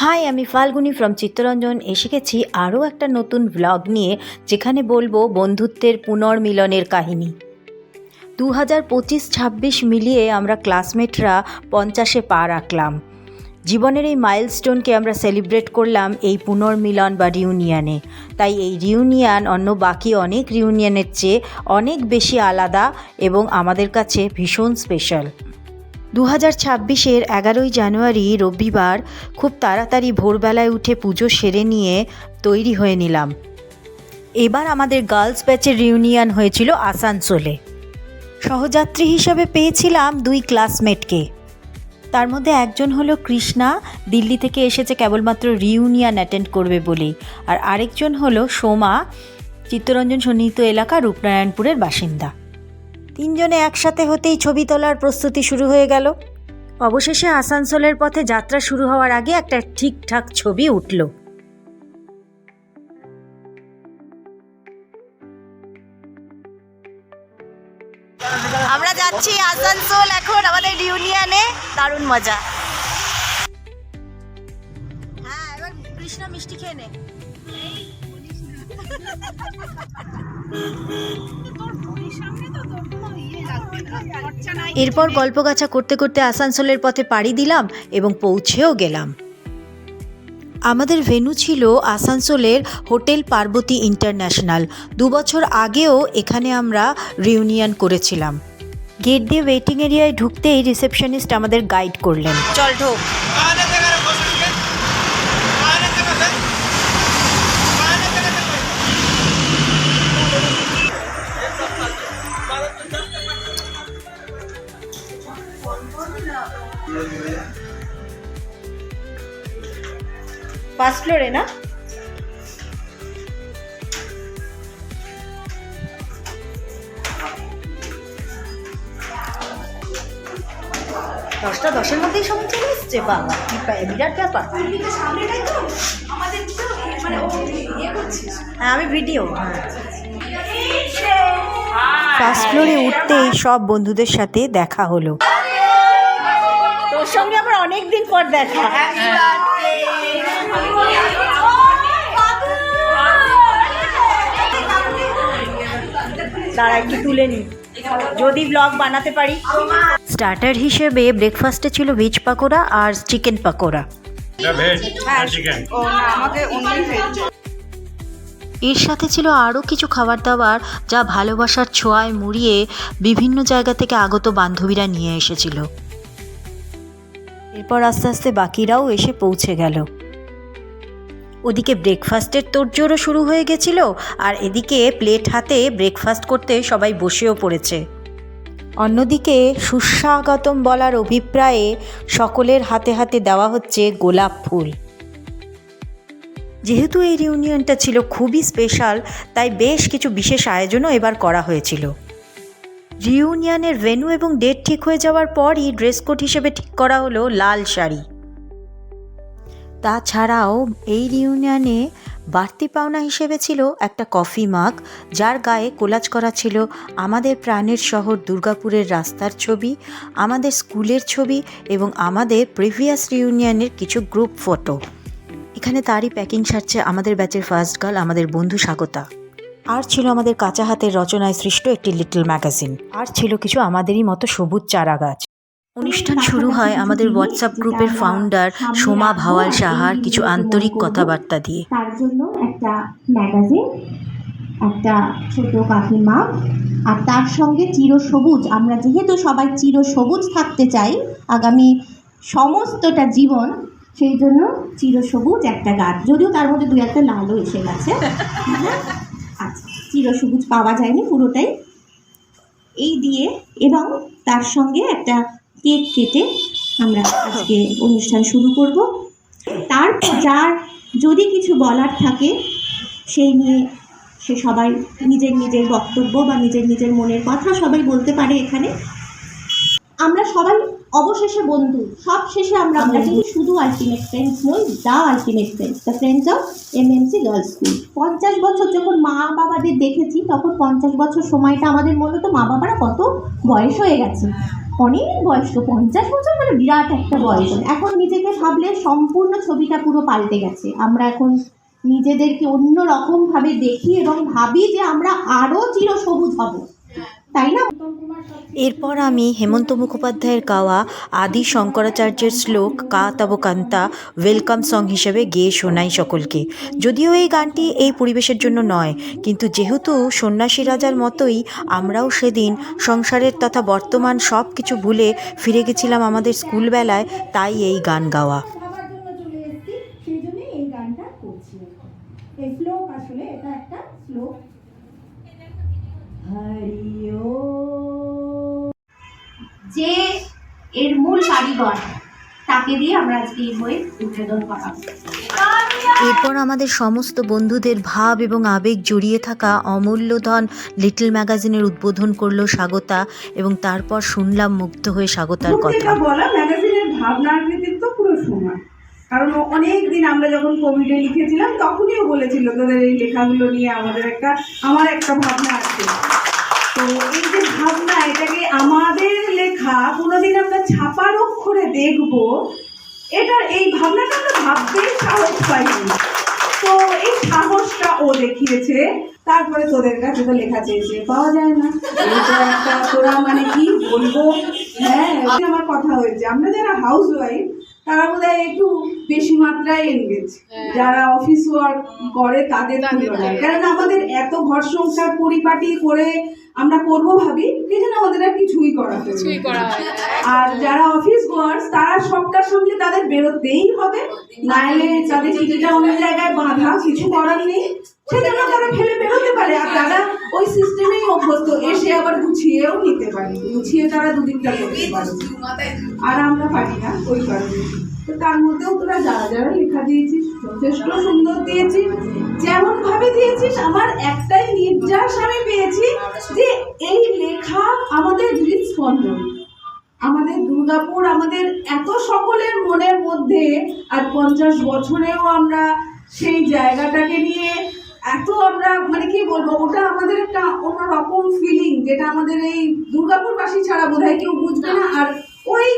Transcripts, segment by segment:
High, আমি Falguni from Chittaranjan এসে গেছি আরও একটা নতুন ব্লগ নিয়ে, যেখানে বলবো বন্ধুত্বের পুনর্মিলনের কাহিনী। 2025-26 মিলিয়ে আমরা ক্লাসমেটরা 50-এ পা রাখলাম। জীবনের এই মাইলস্টোনকে আমরা সেলিব্রেট করলাম এই পুনর্মিলন বা রিউনিয়নে। তাই এই রিউনিয়ন অন্য বাকি অনেক রিউনিয়নের চেয়ে অনেক বেশি আলাদা এবং আমাদের কাছে ভীষণ স্পেশাল। 2026-এর 11ই জানুয়ারি রবিবার খুব তাড়াতাড়ি ভোরবেলায় উঠে পুজো সেরে নিয়ে তৈরি হয়ে নিলাম। এবার আমাদের গার্লস ব্যাচের রিউনিয়ন হয়েছিল আসানসোলে। সহযাত্রী হিসাবে পেয়েছিলাম 2 ক্লাসমেটকে। তার মধ্যে একজন হলো কৃষ্ণা, দিল্লি থেকে এসেছে কেবলমাত্র রিউনিয়ন অ্যাটেন্ড করবে বলেই, আর আরেকজন হলো সোমা, চিত্তরঞ্জন সন্নিহিত এলাকা রূপনারায়ণপুরের বাসিন্দা। 3 জনে একসাথে হতেই ছবি তোলার প্রস্তুতি শুরু হয়ে গেল। অবশেষে আসানসোলের পথে যাত্রা শুরু হওয়ার আগে একটা ঠিকঠাক ছবি উঠল। আমরা যাচ্ছি আসানসোল এখন আমাদের রিউনিয়নে। দারুণ মজা। হ্যাঁ, এবার কৃষ্ণ মিষ্টি খেয়ে নে। এরপর গল্পগাছা করতে করতে আসানসোলের পথে পাড়ি দিলাম এবং পৌঁছেও গেলাম। আমাদের ভেন্যু ছিল আসানসোলের হোটেল পার্বতী ইন্টারন্যাশনাল। 2 বছর আগেও এখানে আমরা রিউনিয়ন করেছিলাম। গেট দিয়ে ওয়েটিং এরিয়ায় ঢুকতেই রিসেপশনিস্ট আমাদের গাইড করলেন, চল ঢোক। ফার্স্ট ফ্লোরে না? দশটা 10-এর মধ্যেই সবাই চলে এসছে। বাবা, বিরাট ব্যাপার। হ্যাঁ, আমি ভিডিও। ফার্স্ট ফ্লোরে উঠতেই সব বন্ধুদের সাথে দেখা হলো। তোর সঙ্গে আমার অনেকদিন পর দেখা। দাঁড়া একটু তুলে নি, যদি ব্লগ বানাতে পারি। স্টার্টার হিসেবে ব্রেকফাস্টে ছিল ভেজ পাকোড়া আর চিকেন পাকোড়া। এর সাথে ছিল আরও কিছু খাবার দাবার যা ভালোবাসার ছোঁয়ায় মুড়িয়ে বিভিন্ন জায়গা থেকে আগত বান্ধবীরা নিয়ে এসেছিল। এরপর আস্তে আস্তে বাকিরাও এসে পৌঁছে গেল। ওদিকে ব্রেকফাস্টের তোড়জোড়ও শুরু হয়ে গেছিল, আর এদিকে প্লেট হাতে ব্রেকফাস্ট করতে সবাই বসেও পড়েছে। অন্যদিকে সুস্বাগতম বলার অভিপ্রায়ে সকলের হাতে হাতে দেওয়া হচ্ছে গোলাপ ফুল। যেহেতু এই রিউনিয়নটা ছিল খুবই স্পেশাল, তাই বেশ কিছু বিশেষ আয়োজনও এবার করা হয়েছিল। রিউনিয়নের ভেন্যু এবং ডেট ঠিক হয়ে যাওয়ার পরই ড্রেস কোড হিসেবে ঠিক করা হলো লাল শাড়ি। তাছাড়াও এই রিউনিয়নে বাড়তি পাওনা হিসেবে ছিল একটা কফি মাগ, যার গায়ে কোলাজ করা ছিল আমাদের প্রাণের শহর দুর্গাপুরের রাস্তার ছবি, আমাদের স্কুলের ছবি এবং আমাদের প্রিভিয়াস রিউনিয়নের কিছু গ্রুপ ফটো। এখানে তারই প্যাকিং সারছে আমাদের ব্যাচের ফার্স্ট গার্ল, আমাদের বন্ধু স্বাগতা। আর ছিল আমাদের কাঁচা হাতের রচনায় সৃষ্ট একটি লিটল ম্যাগাজিন। আর ছিল কিছু আমাদেরই মতো সবুজ চারা গাছ। অনুষ্ঠান শুরু হয় আমাদের হোয়াটসঅ্যাপ গ্রুপের ফাউন্ডার সোমা ভাওয়াল সাহার কিছু আন্তরিক কথাবার্তা দিয়ে। তার জন্য একটা ম্যাগাজিন, একটা ছোট কাঠি মাগ, আর তার সঙ্গে চিরসবুজ। আমরা যেহেতু সবাই চিরসবুজ থাকতে চাই আগামী সমস্তটা জীবন, সেই জন্য চিরসবুজ একটা গাছ, যদিও তার মধ্যে 2-1টা লালও এসে গেছে। আচ্ছা, চিরসবুজ পাওয়া যায়নি পুরোটাই। এই দিয়ে এবং তার সঙ্গে একটা কেক কেটে আমরা আজকে অনুষ্ঠান শুরু করব। তারপর যার যদি কিছু বলার থাকে সেই নিয়ে সে সবাই নিজের নিজের বক্তব্য বা নিজের নিজের মনের কথা সবাই বলতে পারে এখানে। আমরা সবাই অবশেষে বন্ধু, সব শেষে আমরা কিন্তু শুধু আলটিমেট ফ্রেন্ডস নই, the ultimate friends, the friends of MMC girls school. 50 বছর যখন মা বাবাদের দেখেছি, তখন 50 বছর সময়টা আমাদের মনে তো মা বাবারা কত বয়স হয়ে গেছে। অনেক বয়স্ক, 50 বছর মানে বিরাট একটা বয়স। এখন নিজেকে ভাবলে সম্পূর্ণ ছবিটা পুরো পাল্টে গেছে। আমরা এখন নিজেদেরকে অন্য রকম ভাবে দেখি এবং ভাবি যে আমরা আরো চিরসবুজ হব, তাই না? এরপর আমি হেমন্ত মুখোপাধ্যায়ের গাওয়া আদি শঙ্করাচার্যের শ্লোক কা তব কান্তা ওয়েলকাম সং হিসেবে গেয়ে শোনাই সকলকে। যদিও এই গানটি এই পরিবেশের জন্য নয়, কিন্তু যেহেতু সন্ন্যাসী রাজার মতোই আমরাও সেদিন সংসারের তথা বর্তমান সব কিছু ভুলে ফিরে গেছিলাম আমাদের স্কুলবেলায়, তাই এই গান গাওয়া। সেই জন্য এই গানটা করছি। এই শ্লোক, আসলে এটা একটা শ্লোক। যে এর মূল কারিগর, তাকে দিয়ে আমরা আজকে এই বই উদ্বোধন করাবো। এরপর আমাদের সমস্ত বন্ধুদের ভাব এবং আবেগ জড়িয়ে থাকা অমূল্য ধন লিটল ম্যাগাজিনের উদ্বোধন করলো স্বাগতা, এবং তারপর শুনলাম মুগ্ধ হয়ে স্বাগতার কথা। বলা ম্যাগাজিনের ভাবনার কৃতিত্ব পুরো সময়, কারণ অনেক দিন আমরা যখন কোভিডে লিখেছিলাম তখনই বলেছিল তোদের এই লেখাগুলো নিয়ে আমার একটা ভাবনা আছে। তো এই যে ভাবনা, এটাকে আমাদের লেখা কোনোদিন আমরা ছাপার অক্ষরে দেখবো, এই ভাবনাটা আমরা ভাবতেই সাহস পাইনি। তো এই সাহসটা ও দেখিয়েছে। তারপরে তোদের কাছে তো লেখা চেয়েছে, পাওয়া যায় না। একটা তোরা মানে কি বলবো, হ্যাঁ আমার কথা হয়েছে। আমরা যারা হাউস ওয়াইফ তারা বোধহয় একটু বেশি মাত্রায় এনগেজ, যারা অফিস ওয়ার্ক করে তাদের তুলনায়। কারণ আমাদের এত ঘর সংসার পরিপাটি করে আমরা করবো ভাবি, এই জন্য আমাদের আর কিছুই করা হয়। আর যারা অফিস গোয়ার্স তারা সবটার সঙ্গে তাদের বেরোতেই হবে, নাইলে তাদের চিঠিটা অন্য জায়গায় বাঁধা, কিছু করার নেই, সেজন্য তারা ফেলে বেরোতে পারে। আর তারা ওই সিস্টেমেই অভ্যস্ত, এসে আবার গুছিয়েও নিতে পারে, গুছিয়ে তারা দুদিকটা করতে পারে। আর আমরা পারি না ওই কারণে। তো তার মধ্যেও তোরা যারা যারা লেখা দিয়েছিস যথেষ্ট সুন্দর দিয়েছিস, যেমন ভাবে দিয়েছিস আমার একটাই নির্যাস আমি পেয়েছি যে এই লেখা আমাদের হৃদস্পন্দন, আমাদের দুর্গাপুর, আমাদের এত সকলের মনের মধ্যে। আর 50 বছরেও আমরা সেই জায়গাটাকে নিয়ে এত আমরা মানে কি বলবো, ওটা আমাদের একটা অন্যরকম ফিলিং, যেটা আমাদের এই দুর্গাপুরবাসী ছাড়া বোধহয় কেউ বুঝবে না। আর ওই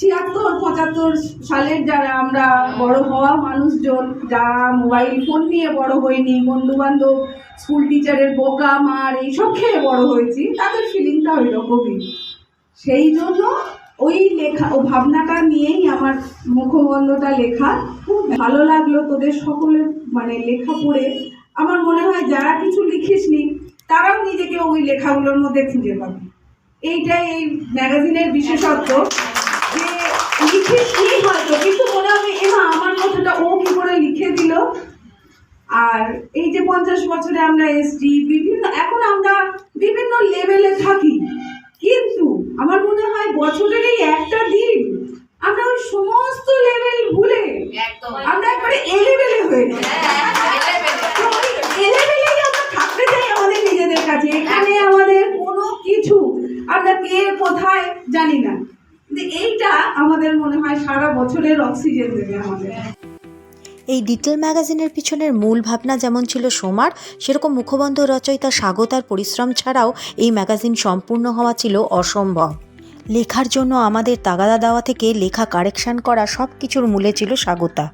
76-75 সালের যারা আমরা বড় হওয়া মানুষজন, যারা মোবাইল ফোন নিয়ে বড় হয়নি, বন্ধু বান্ধব স্কুল টিচারের বোকা মার এইসব খেয়ে বড় হয়েছি, তাদের ফিলিংটা ওই রকমই। সেই জন্য ওই লেখা ও ভাবনাটা নিয়েই আমার মুখবন্ধটা লেখা। খুব ভালো লাগলো তোদের সকলের মানে লেখা পড়ে। আমার মনে হয় যারা কিছু লিখিসনি তারাও নিজেকে ওই লেখাগুলোর মধ্যে খুঁজে পাবে। এইটাই এই ম্যাগাজিনের বিশেষত্ব, যে লিখিসনি হয়তো, কিন্তু মনে হবে এমা আমার কথাটা ও কি করে লিখে দিল। আর এই যে 50 বছরে আমরা এসছি, এখন আমরা বিভিন্ন লেভেলে থাকি, কিন্তু আমার মনে হয় বছরের এই একটা দিন আমরা ওই সমস্ত লেভেল ভুলে আমরা একবারে এলেবেলে হয়ে যাই। এলেবেলেই আমরা থাকতে চাই আমাদের নিজেদের কাছে। এখানে আমাদের কোনো কিছু আমরা কে কোথায় জানি না, কিন্তু এইটা আমাদের মনে হয় সারা বছরের অক্সিজেন দেবে আমাদের। এই লিটল ম্যাগাজিনের পিছনের মূল ভাবনা যেমন ছিল সোমার, সেরকম মুখবন্ধ রচয়িতা স্বাগতার পরিশ্রম ছাড়াও এই ম্যাগাজিন সম্পূর্ণ হওয়া ছিল অসম্ভব। লেখার জন্য আমাদের তাগাদা দেওয়া থেকে লেখা কারেকশান করা সব কিছুর মূলে ছিল স্বাগতা।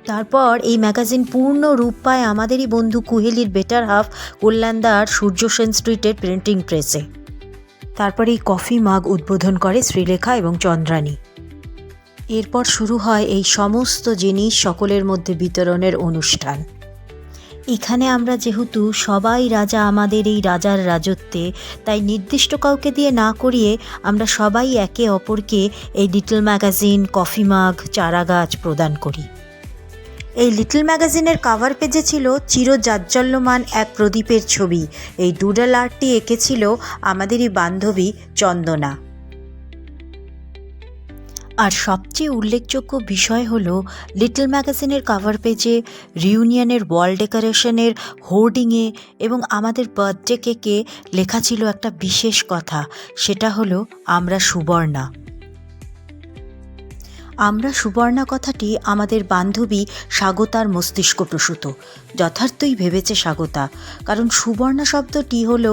তারপর এই ম্যাগাজিন পূর্ণ রূপ পায় আমাদেরই বন্ধু কুহেলির বেটার হাফ কল্যাণদার সূর্য সেন স্ট্রিটের প্রিন্টিং প্রেসে। তারপর এই কফি মাগ উদ্বোধন করে শ্রীলেখা এবং চন্দ্রানী। এরপর শুরু হয় এই সমস্ত জিনিস সকলের মধ্যে বিতরণের অনুষ্ঠান। এখানে আমরা যেহেতু সবাই রাজা আমাদের এই রাজার রাজত্বে, তাই নির্দিষ্ট কাউকে দিয়ে না করিয়ে আমরা সবাই একে অপরকে এই লিটল ম্যাগাজিন, কফি মাগ, চারাগাছ প্রদান করি। এই লিটল ম্যাগাজিনের কাভার পেজে ছিল চিরজাজ্জল্যমান এক প্রদীপের ছবি। এই ডুডল আর্টটি এঁকেছিল আমাদেরই বান্ধবী চন্দনা। আর সবচেয়ে উল্লেখযোগ্য বিষয় হলো লিটল ম্যাগাজিনের কাভার পেজে রিউনিয়নের ওয়াল ডেকোরেশনের হোর্ডিংয়ে এবং আমাদের বার্থডে কেকে লেখা ছিল একটা বিশেষ কথা, সেটা হলো আমরা সুবর্ণা। আমরা সুবর্ণা কথাটি আমাদের বান্ধবী স্বাগতার মস্তিষ্কপ্রসূত। যথার্থই ভেবেছে স্বাগতা, কারণ সুবর্ণা শব্দটি হল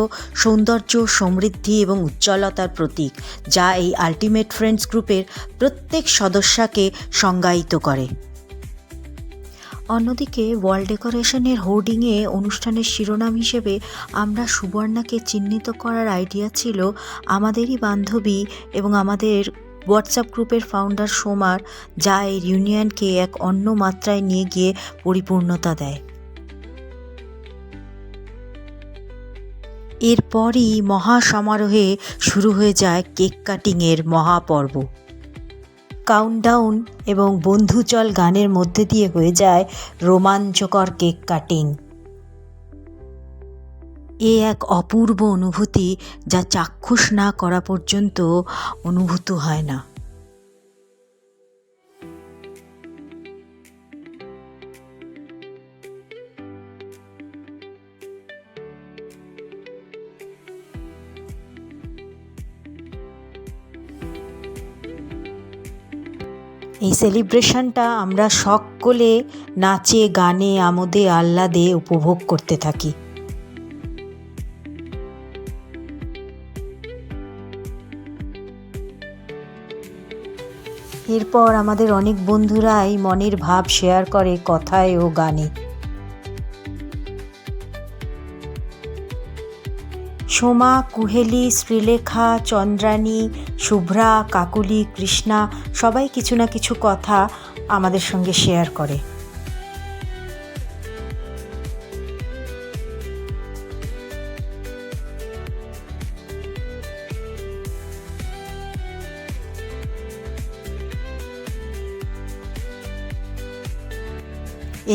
সৌন্দর্য, সমৃদ্ধি এবং উজ্জ্বলতার প্রতীক, যা এই আল্টিমেট ফ্রেন্ডস গ্রুপের প্রত্যেক সদস্যকে সংজ্ঞায়িত করে। অন্যদিকে ওয়াল ডেকোরেশনের হোর্ডিংয়ে অনুষ্ঠানের শিরোনাম হিসেবে আমরা সুবর্ণাকে চিহ্নিত করার আইডিয়া ছিল আমাদেরই বান্ধবী এবং আমাদের হোয়াটসঅ্যাপ গ্রুপের ফাউন্ডার সোমার, যা এই রিউনিয়নকে এক অন্য মাত্রায় নিয়ে গিয়ে পরিপূর্ণতা দেয়। এরপরই মহাসমারোহে শুরু হয়ে যায় কেক কাটিংয়ের মহাপর্ব। কাউন্টডাউন এবং বন্ধুচল গানের মধ্যে দিয়ে হয়ে যায় রোমাঞ্চকর কেক কাটিং। এ এক অপূর্ব অনুভূতি, যা চাক্ষুষ না করা পর্যন্ত অনুভূত হয় না। এই সেলিব্রেশনটা আমরা সকলে নাচে, গানে, আমোদে, আহ্লাদে উপভোগ করতে থাকি। এরপর আমাদের অনেক বন্ধুরাই মনের ভাব শেয়ার করে কথায় ও গানে। সোমা, কুহেলি, শ্রীলেখা, চন্দ্রানী, শুভ্রা, কাকুলি, কৃষ্ণা সবাই কিছু না কিছু কথা আমাদের সঙ্গে শেয়ার করে।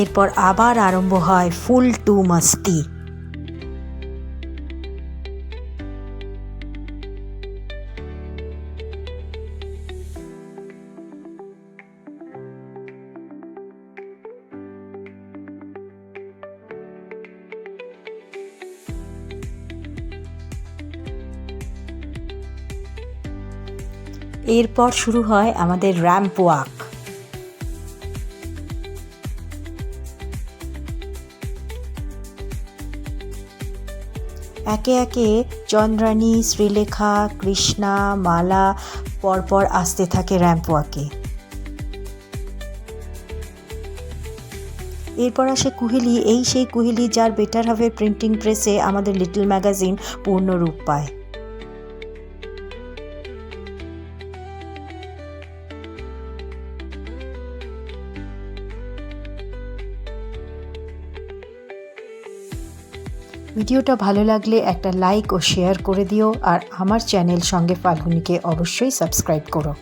এরপর আবার আরম্ভ হয় ফুল টু মাস্তি। এরপর শুরু হয় আমাদের র্যাম্প ওয়াক। একে একে চন্দ্রানী, শ্রীলেখা, কৃষ্ণা, মালা পরপর আসতে থাকে র্যাম্প ওয়াকে। এরপর আসে কুহেলি, এই সেই কুহেলি যার বেটার হাফের প্রিন্টিং প্রেসে আমাদের লিটল ম্যাগাজিন পূর্ণ রূপ পায়। ভিডিওটা ভালো লাগলে একটা লাইক ও শেয়ার করে দিও, আর আমার চ্যানেল সঙ্গে ফাল্গুনিকে অবশ্যই সাবস্ক্রাইব করো।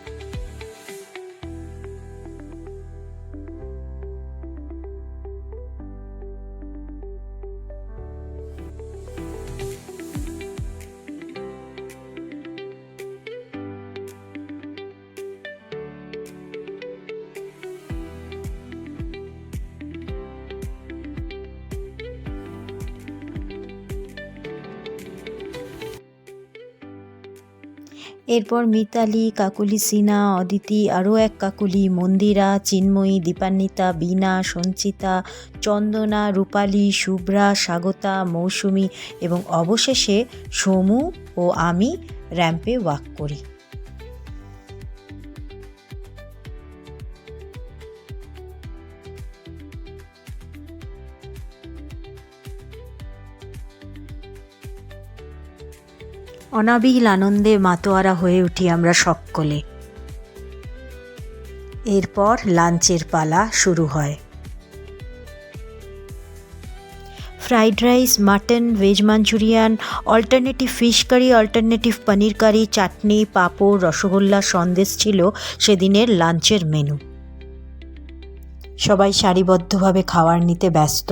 এরপর মিতালি, কাকুলি সিনা, অদিতি, আরও এক কাকুলি, মন্দিরা, চিন্ময়ী, দীপান্বিতা, বীণা, সঞ্চিতা, চন্দনা, রূপালী, শুভ্রা, স্বাগতা, মৌসুমী এবং অবশেষে সোমু ও আমি র্যাম্পে ওয়াক করি। অনাবিল আনন্দে মাতোয়ারা হয়ে উঠি আমরা সকলে। এরপর লাঞ্চের পালা শুরু হয়। Fried rice, mutton, veg manchurian, alternative fish curry, alternative paneer curry, chutney, পাঁপড়, রসগোল্লা, সন্দেশ ছিল সেদিনের লাঞ্চের মেনু। সবাই সারিবদ্ধভাবে খাবার নিতে ব্যস্ত।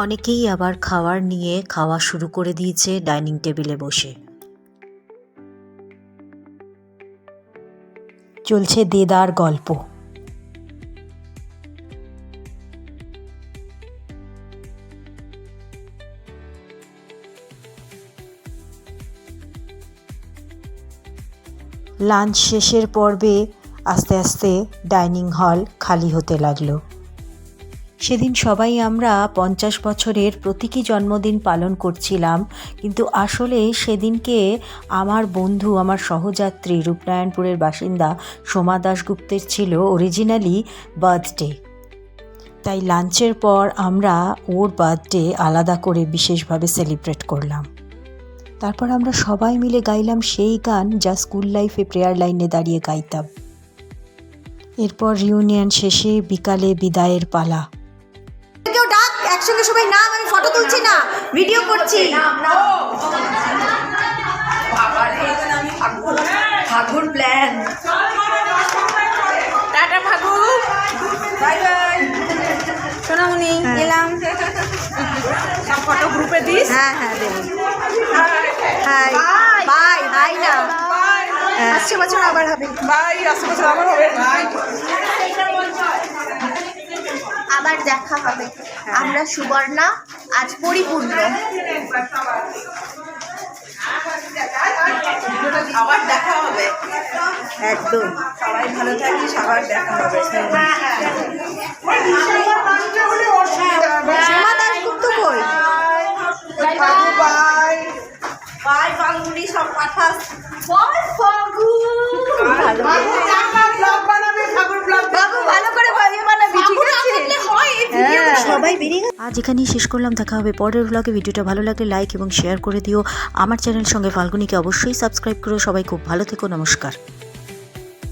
অনেকেই আবার খাবার নিয়ে খাওয়া শুরু করে দিয়েছে ডাইনিং টেবিলে বসে। চলছে দেদার গল্প। লাঞ্চ শেষের পর্বে আস্তে আস্তে ডাইনিং হল খালি হতে লাগলো। সেদিন সবাই আমরা 50 বছরের প্রতীকী জন্মদিন পালন করছিলাম, কিন্তু আসলে সেদিনকে আমার বন্ধু, আমার সহযাত্রী, রূপনারায়ণপুরের বাসিন্দা সোমা দাশগুপ্তের ছিল অরিজিনালি বার্থডে। তাই লাঞ্চের পর আমরা ওর বার্থডে আলাদা করে বিশেষভাবে সেলিব্রেট করলাম। তারপর আমরা সবাই মিলে গাইলাম সেই গান যা স্কুল লাইফে প্রেয়ার লাইনে দাঁড়িয়ে গাইতাম। এরপর রিউনিয়ন শেষে বিকালে বিদায়ের পালা। কেউ ডাক, একসঙ্গে সবাই নাম, আমি ফটো তুলছি না, ভিডিও করছি। ফাগুন প্ল্যান, টাটা ফাগুন, বাই বাই সোনামণি, এলাম। সব ফটো গ্রুপে দিস। হ্যাঁ হ্যাঁ দেবো। হাই বাই, হাই না, আসছে বছর আবার হবে। বাই, আসছে বছর আবার হবে। আবার দেখা হবে। আমরা সুবর্ণা আজ পরিপূর্ণ। আবার দেখা হবে, একদম। সবাই ভালো থাকিস, আবার দেখা হবে। সোমা দাশগুপ্ত কই? বাই বাই ফাল্গুনি, সব পাঠাস। বাবু ভালো করে বানাবি, ঠিক আছে? সবাই বেরিয়ে গেছে। আজ এখানেই শেষ করলাম। দেখা হবে পরের ব্লগে। ভিডিওটা ভালো লাগলে লাইক এবং শেয়ার করে দিও। আমার চ্যানেল সঙ্গে ফাল্গুনিকে অবশ্যই সাবস্ক্রাইব করো। সবাই খুব ভালো থেকো। নমস্কার।